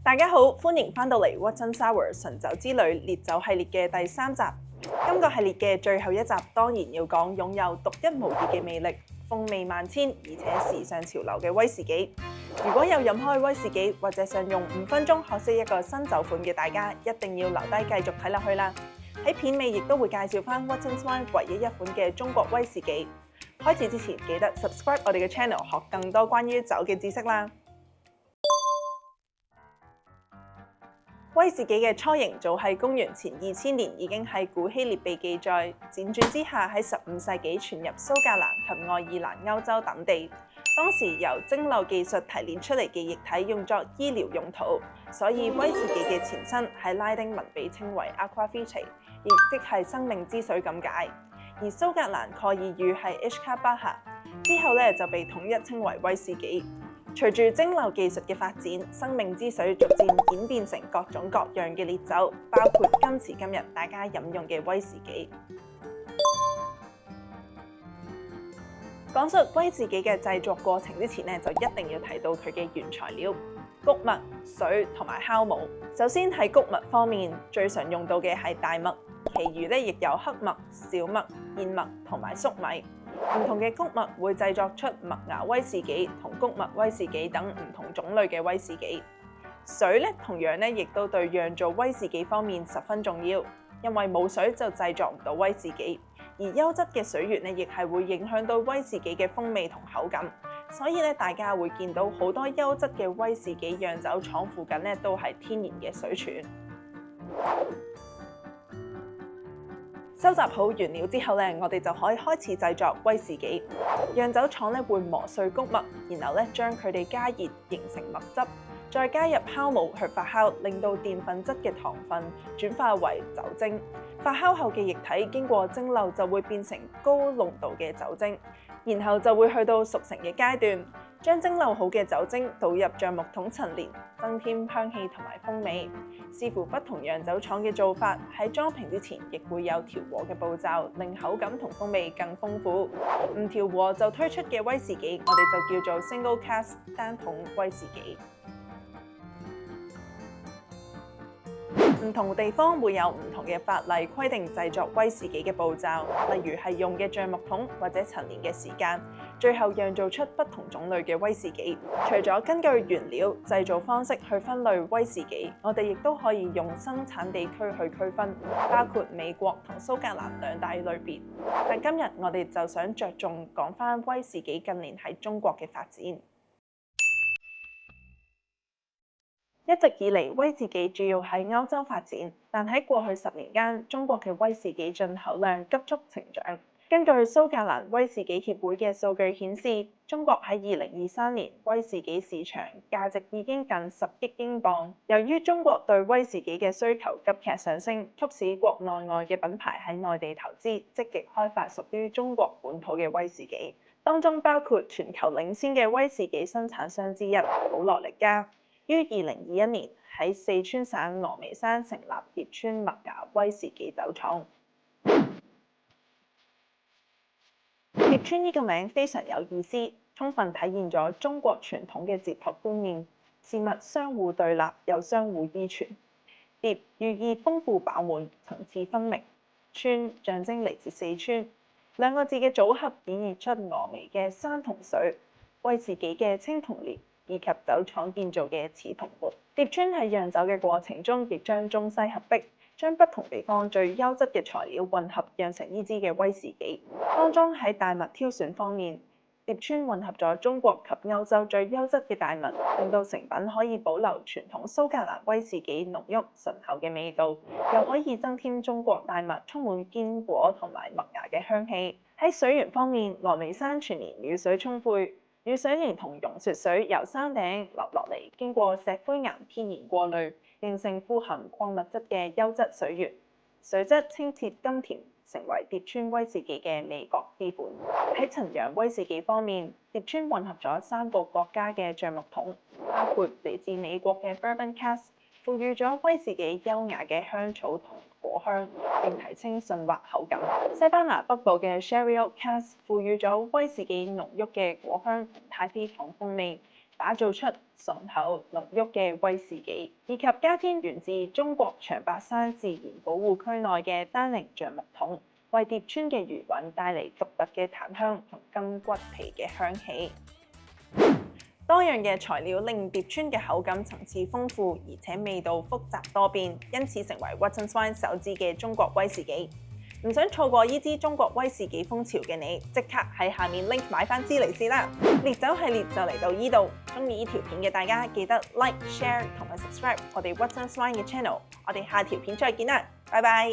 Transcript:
大家好，歡迎翻到嚟 What's in Sour 純酒之旅烈酒系列嘅第3集。今個系列嘅最後一集，當然要講擁有獨一無二嘅魅力、風味萬千，而且時尚潮流嘅威士忌。如果有飲開威士忌，或者想用5分鐘學識一個新酒款嘅大家，一定要留低繼續睇落去啦。喺片尾亦都會介紹翻 What's in Wine 唯一一款嘅中國威士忌。開始之前記得 subscribe 我哋嘅 channel， 學更多關於酒嘅知識啦。威士忌嘅雛形早喺公元前2000年已經喺古希臘被記載，輾轉之下喺15世紀傳入蘇格蘭及愛爾蘭、歐洲等地。當時由蒸餾技術提煉出嚟嘅液體用作醫療用途，所以威士忌嘅前身喺拉丁文被稱為 aquavitae， 亦即係生命之水咁解。而蘇格蘭蓋爾語係 ishkabaha， 之後就被統一稱為威士忌。隨住蒸餾技術嘅發展，生命之水逐漸演變成各種各樣嘅烈酒，包括今時今日大家飲用嘅威士忌。講述威士忌嘅製作過程之前就一定要提到佢嘅原材料：穀物、水同埋酵母。首先喺穀物方面，最常用到嘅係大麥，其餘亦有黑麥、小麥、燕麥同埋粟米。唔同嘅穀物會製作出麥芽威士忌同穀物威士忌等唔同種類嘅威士忌。水同樣亦都對釀造威士忌方面十分重要，因為冇水就製作唔到威士忌。而優質嘅水源亦係會影響到威士忌嘅風味同口感，所以大家會見到好多優質嘅威士忌釀酒廠附近都係天然嘅水泉。收集好原料之後我哋就可以開始製作威士忌。釀酒廠會磨碎穀物，然後將佢哋加熱形成麥汁，再加入酵母去發酵，令到澱粉質嘅糖分轉化為酒精。發酵後嘅液體經過蒸餾就會變成高濃度嘅酒精，然後就會去到熟成嘅階段，將蒸餾好嘅酒精倒入橡木桶陳年，增添香氣同埋風味。視乎不同釀酒廠嘅做法，喺裝瓶之前亦會有調和嘅步驟，令口感同風味更豐富。唔調和就推出嘅威士忌，我哋就叫做 single cask 單桶威士忌。唔同地方會有唔同嘅法例規定製作威士忌嘅步驟，例如係用嘅橡木桶或者陳年嘅時間，最後釀造出不同種類嘅威士忌。除咗根據原料、製造方式去分類威士忌，我哋亦都可以用生產地區去區分，包括美國同蘇格蘭兩大類別。但今日我哋就想着重講返威士忌近年喺中國嘅發展。一直以嚟，威士忌主要喺歐洲發展，但喺過去10年間，中國嘅威士忌進口量急速成長。根據蘇格蘭威士忌協會嘅數據顯示，中國喺2023年威士忌市場價值已經近10億英鎊。由於中國對威士忌嘅需求急劇上升，促使國內外嘅品牌喺內地投資，積極開發屬於中國本土嘅威士忌，當中包括全球領先嘅威士忌生產商之一普羅力加。於2021年喺四川省峨眉山成立疊川麥芽威士忌酒廠。疊川呢個名非常有意思，充分體現咗中國傳統嘅哲學觀念，事物相互對立又相互依存。疊寓意豐富飽滿、層次分明，川象徵嚟自四川，兩個字嘅組合演繹出峨眉嘅山同水、威士忌嘅青同烈，以及酒廠建造嘅瓷同木。疊川喺釀酒嘅過程中，亦將中西合璧，將不同地方最優質嘅材料混合釀成呢支嘅威士忌。當中喺大麥挑選方面，疊川混合咗中國及歐洲最優質嘅大麥，令到成品可以保留傳統蘇格蘭威士忌濃郁醇厚嘅味道，又可以增添中國大麥充滿堅果同埋麥芽嘅香氣。喺水源方面，峨眉山全年雨水充沛，雨水連同融雪水由山頂流落嚟，經過石灰岩天然過濾，形成富含礦物質嘅優質水源，水質清澈甘甜，成為疊川威士忌嘅味覺基本。喺陳釀威士忌方面，疊川混合咗3個國家嘅橡木桶，包括嚟自美國嘅 Bourbon Cask， 賦予咗威士忌優雅嘅香草同果香，並提升順滑口感。西班牙北部嘅 Sherry Oak Cask 賦予咗威士忌濃郁嘅果香同太妃糖風味，打造出醇厚濃郁嘅威士忌，以及加添源自中國長白山自然保護區內嘅單寧橡木桶，為蝶川嘅餘韻帶嚟獨特嘅檀香同金橘皮嘅香氣。多樣嘅材料令蝶川嘅口感層次豐富，而且味道複雜多變，因此成為 Watsons Wine 首支嘅中國威士忌。唔想錯過呢支中國威士忌風潮嘅你，即刻喺下面 link 買翻支嚟試啦！烈酒系列就嚟到呢度，中意呢條片嘅大家記得 like、share 同埋 subscribe 我哋 Watsons Wine 嘅 channel。我哋下條片再見啦，拜拜！